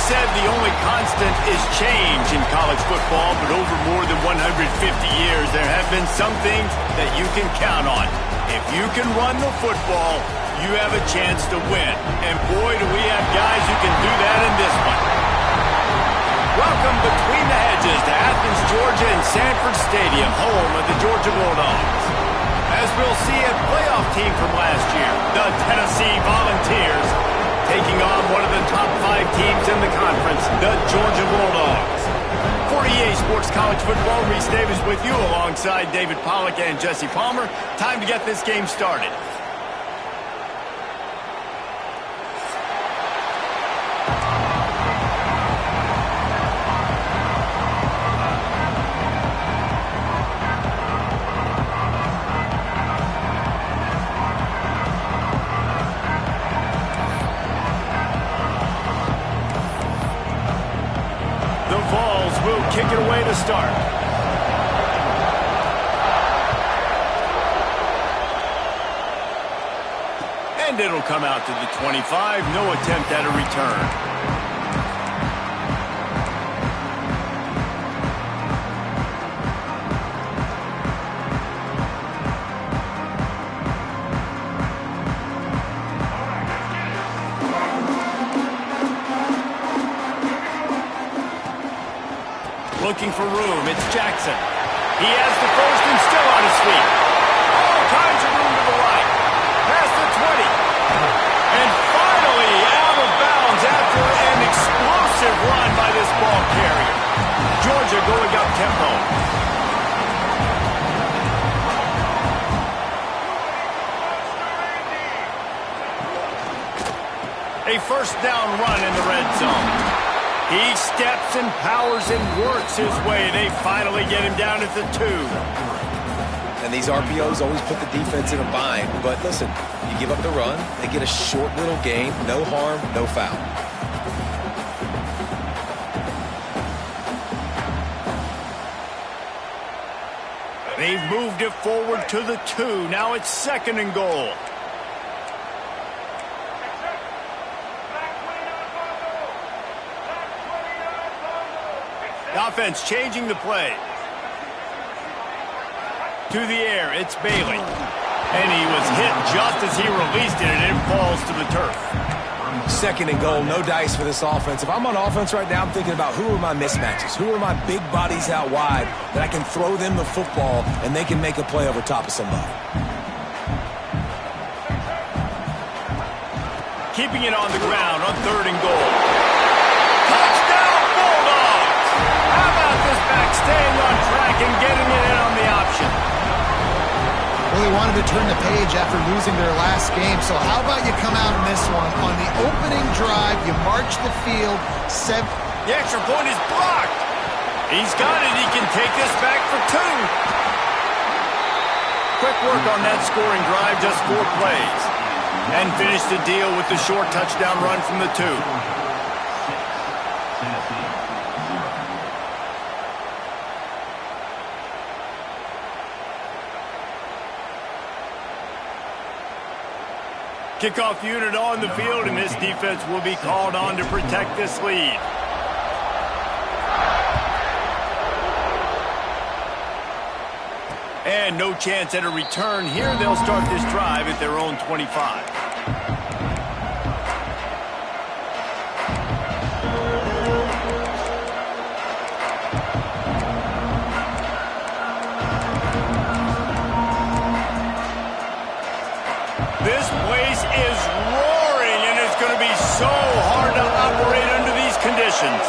said the only constant is change in college football, but over more than 150 years, there have been some things that you can count on. If you can run the football, you have a chance to win. And boy, do we have guys who can do that in this one. Welcome between the hedges to Athens, Georgia and Sanford Stadium, home of the Georgia Bulldogs. As we'll see, a playoff team from last year, the Tennessee Volunteers, taking on one of the top 5 teams in the conference, the Georgia Bulldogs. For EA Sports College Football, Reese Davis with you alongside David Pollack and Jesse Palmer. Time to get this game started. Kick it away to start. And it'll come out to the 25. No attempt at a return. Looking for room, it's Jackson. He has the first and still on his feet. All kinds of room to the right. Past the 20. And finally out of bounds after an explosive run by this ball carrier. Georgia going up tempo. A first down run in the red zone. He steps and powers and works his way. They finally get him down at the 2. And these RPOs always put the defense in a bind. But listen, you give up the run, they get a short little gain, no harm, no foul. They've moved it forward to the 2. Now it's 2nd and goal. Offense changing the play. To the air, it's Bailey. And he was hit just as he released it, and it falls to the turf. 2nd and goal, no dice for this offense. If I'm on offense right now, I'm thinking about who are my mismatches? Who are my big bodies out wide that I can throw them the football and they can make a play over top of somebody? Keeping it on the ground on 3rd and goal. Touchdown, Bulldogs! How about this back staying on track and getting it in on the option? Really wanted to turn the page after losing their last game, so how about you come out in this one? On the opening drive, you march the field. The extra point is blocked. He's got it. He can take this back for 2. Quick work on that scoring drive, just 4 plays. And finish the deal with the short touchdown run from the 2. Kickoff unit on the field, and this defense will be called on to protect this lead. And no chance at a return here. They'll start this drive at their own 25. This place is roaring, and it's going to be so hard to operate under these conditions.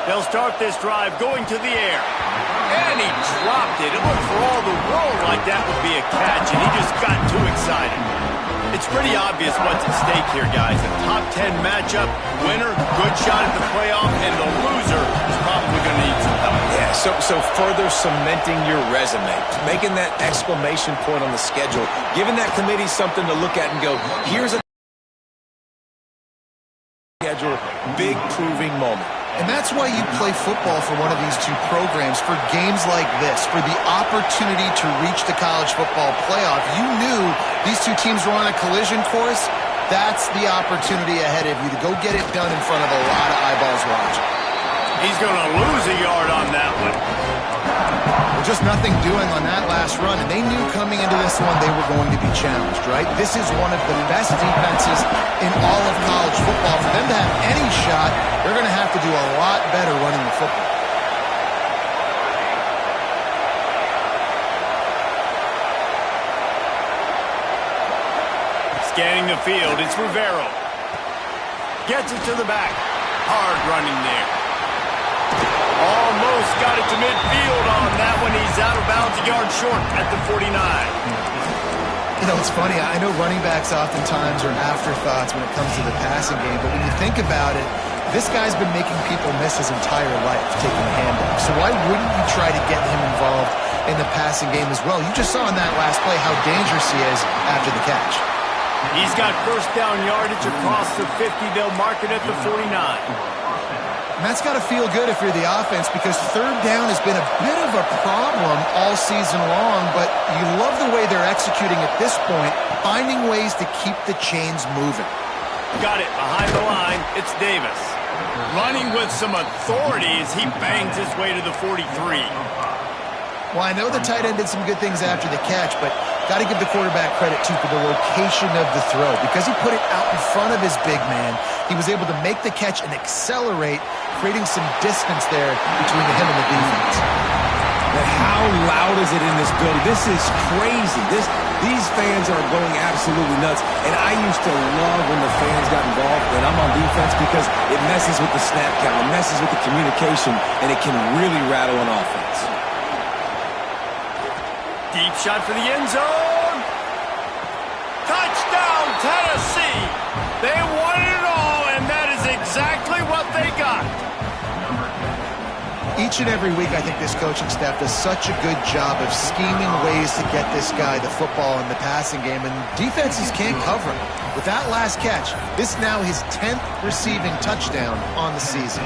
They'll start this drive going to the air. And he dropped it. It looked for all the world like that would be a catch, and he just got too excited. It's pretty obvious what's at stake here, guys. A top 10 matchup, winner, good shot at the playoff, and the loser is probably going to need some help. Yeah, so further cementing your resume, making that exclamation point on the schedule, giving that committee something to look at and go, here's a schedule, big proving moment. And that's why you play football for one of these 2 programs, for games like this, for the opportunity to reach the college football playoff. You knew these 2 teams were on a collision course. That's the opportunity ahead of you to go get it done in front of a lot of eyeballs watching. He's going to lose a yard on that one. Well, just nothing doing on that last run, and they knew coming into this one they were going to be challenged, right? This is one of the best defenses in all of college football. For them to have any shot, they're going to have to do a lot better running the football. Scanning the field, it's Rivero. Gets it to the back. Hard running there. Almost got it to midfield on that one. He's out of bounds, a yard short at the 49. You know, it's funny. I know running backs oftentimes are afterthoughts when it comes to the passing game, but when you think about it, this guy's been making people miss his entire life taking the handoff. So why wouldn't you try to get him involved in the passing game as well? You just saw in that last play how dangerous he is after the catch. He's got first down yardage across the 50. They'll mark it at the 49. And that's got to feel good if you're the offense, because third down has been a bit of a problem all season long, but you love the way they're executing at this point, finding ways to keep the chains moving. Got it behind the line. It's Davis. Running with some authority as he bangs his way to the 43. Well, I know the tight end did some good things after the catch, but got to give the quarterback credit, too, for the location of the throw. Because he put it out in front of his big man, he was able to make the catch and accelerate, creating some distance there between him and the defense. But how loud is it in this building? This is crazy. These fans are going absolutely nuts. And I used to love when the fans got involved when I'm on defense, because it messes with the snap count, it messes with the communication, and it can really rattle an offense. Deep shot for the end zone. Touchdown, Tennessee. They won it all, and that is exactly what they got. Each and every week, I think this coaching staff does such a good job of scheming ways to get this guy the football in the passing game, and defenses can't cover him. With that last catch, this now his 10th receiving touchdown on the season.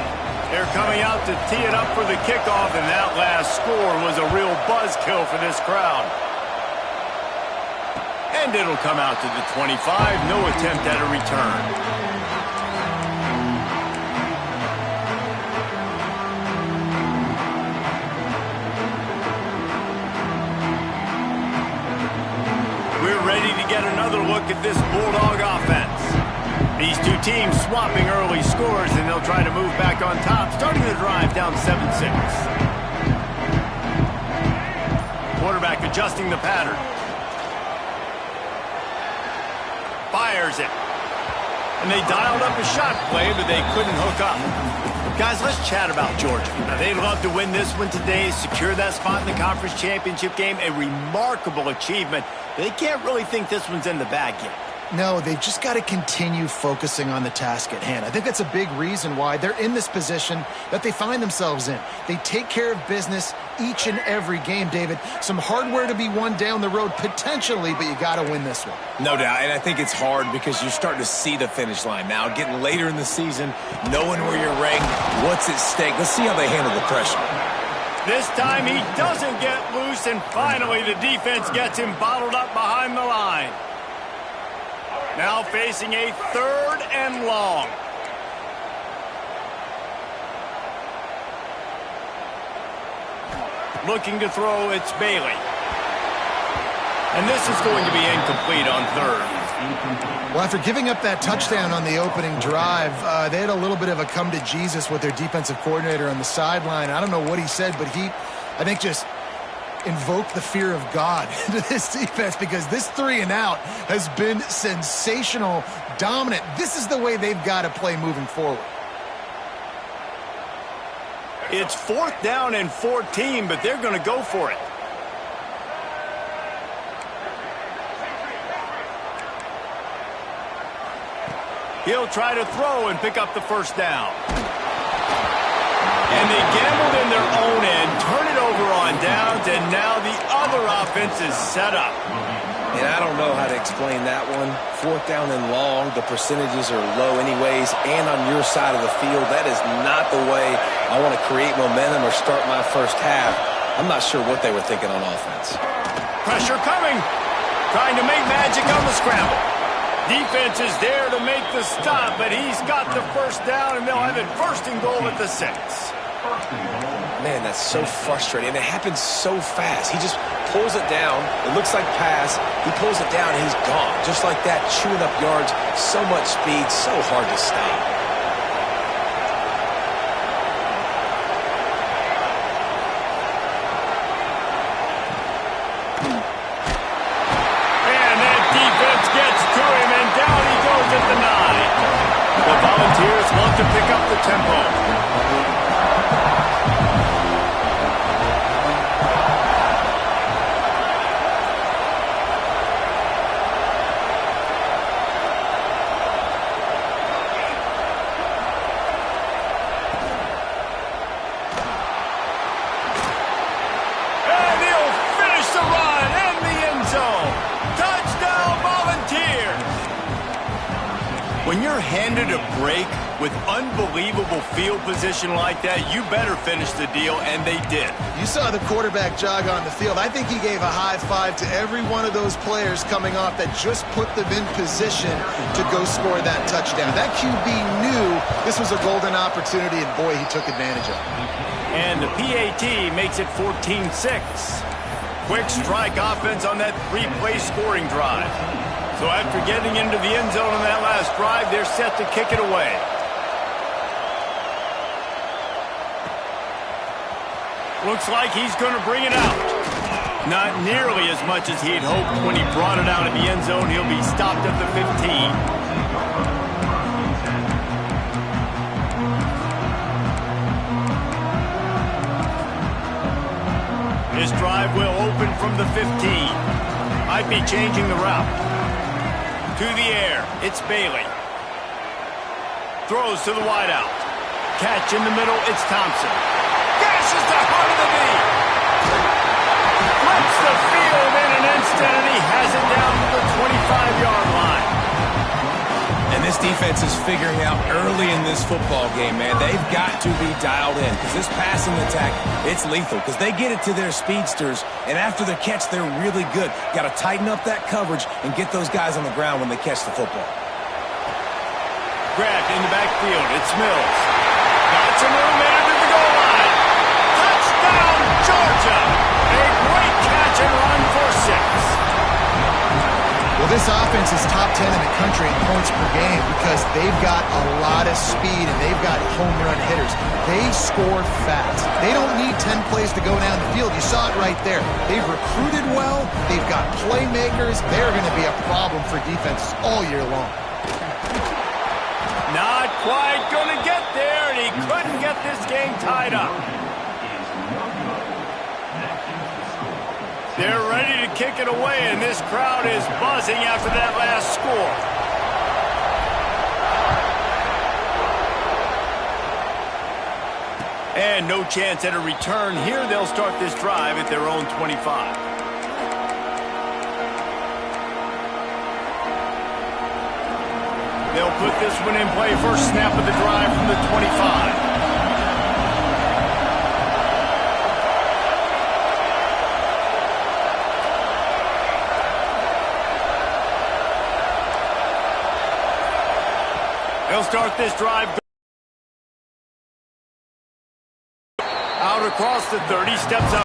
They're coming out to tee it up for the kickoff, and that last score was a real buzzkill for this crowd. And it'll come out to the 25. No attempt at a return. We're ready to get another look at this Bulldog offense. These two teams swapping early scores, and they'll try to move back on top, starting the drive down 7-6. Quarterback adjusting the pattern. Fires it. And they dialed up a shot play, but they couldn't hook up. Guys, let's chat about Georgia. Now, they'd love to win this one today, secure that spot in the conference championship game. A remarkable achievement. They can't really think this one's in the bag yet. No, they've just got to continue focusing on the task at hand. I think that's a big reason why they're in this position that they find themselves in. They take care of business each and every game, David. Some hardware to be won down the road, potentially, but you got to win this one. No doubt, and I think it's hard because you're starting to see the finish line now. Getting later in the season, knowing where you're ranked, what's at stake. Let's see how they handle the pressure. This time he doesn't get loose, and finally the defense gets him bottled up behind the line. Now facing a 3rd and long. Looking to throw, it's Bailey. And this is going to be incomplete on 3rd. Well, after giving up that touchdown on the opening drive, they had a little bit of a come to Jesus with their defensive coordinator on the sideline. I don't know what he said, but he, I think, just invoke the fear of God into this defense, because this 3 and out has been sensational, dominant. This is the way they've got to play moving forward. It's 4th down and 14, but they're going to go for it. He'll try to throw and pick up the 1st down. And they gambled in their own end, turn it over on downs, and now the other offense is set up. And I don't know how to explain that one. 4th down and long, the percentages are low anyways, and on your side of the field, that is not the way I want to create momentum or start my first half. I'm not sure what they were thinking on offense. Pressure coming. Trying to make magic on the scramble. defense is there to make the stop, but he's got the first down, and they'll have it first and goal at the 6. Man, that's so frustrating, and it happens so fast. He just pulls it down. It looks like pass. He pulls it down, and he's gone. Just like that, chewing up yards. So much speed, so hard to stop. And that defense gets to him, and down he goes at the 9. The Volunteers love to pick up the tempo. When you're handed a break with unbelievable field position like that, you better finish the deal, and they did. You saw the quarterback jog on the field. I think he gave a high five to every one of those players coming off that just put them in position to go score that touchdown. That QB knew this was a golden opportunity, and boy, he took advantage of it. And the PAT makes it 14-6. Quick strike offense on that 3-play scoring drive. So after getting into the end zone on that last drive, they're set to kick it away. Looks like he's going to bring it out. Not nearly as much as he'd hoped when he brought it out of the end zone. He'll be stopped at the 15. This drive will open from the 15. Might be changing the route. To the air, it's Bailey. Throws to the wideout. Catch in the middle, it's Thompson. Gashes the heart of the knee. Flips the field in an instant, and he has it down to the 25-yard line. And this defense is figuring out early in this football game, man. They've got to be dialed in because this passing attack, it's lethal because they get it to their speedsters, and after the catch, they're really good. Got to tighten up that coverage and get those guys on the ground when they catch the football. Grabbed in the backfield, it's Mills. Got some room into the goal line. Touchdown, Georgia! A great catch and run for 6. Well, this offense is top 10 in the country in points per game because they've got a lot of speed and they've got home run hitters. They score fast. They don't need 10 plays to go down the field. You saw it right there. They've recruited well. They've got playmakers. They're going to be a problem for defenses all year long. Not quite going to get there, and he couldn't get this game tied up. They're ready to kick it away, and this crowd is buzzing after that last score. And no chance at a return here. They'll start this drive at their own 25. They'll put this one in play. First snap of the drive from the 25. They'll start this drive out across the 30, steps up.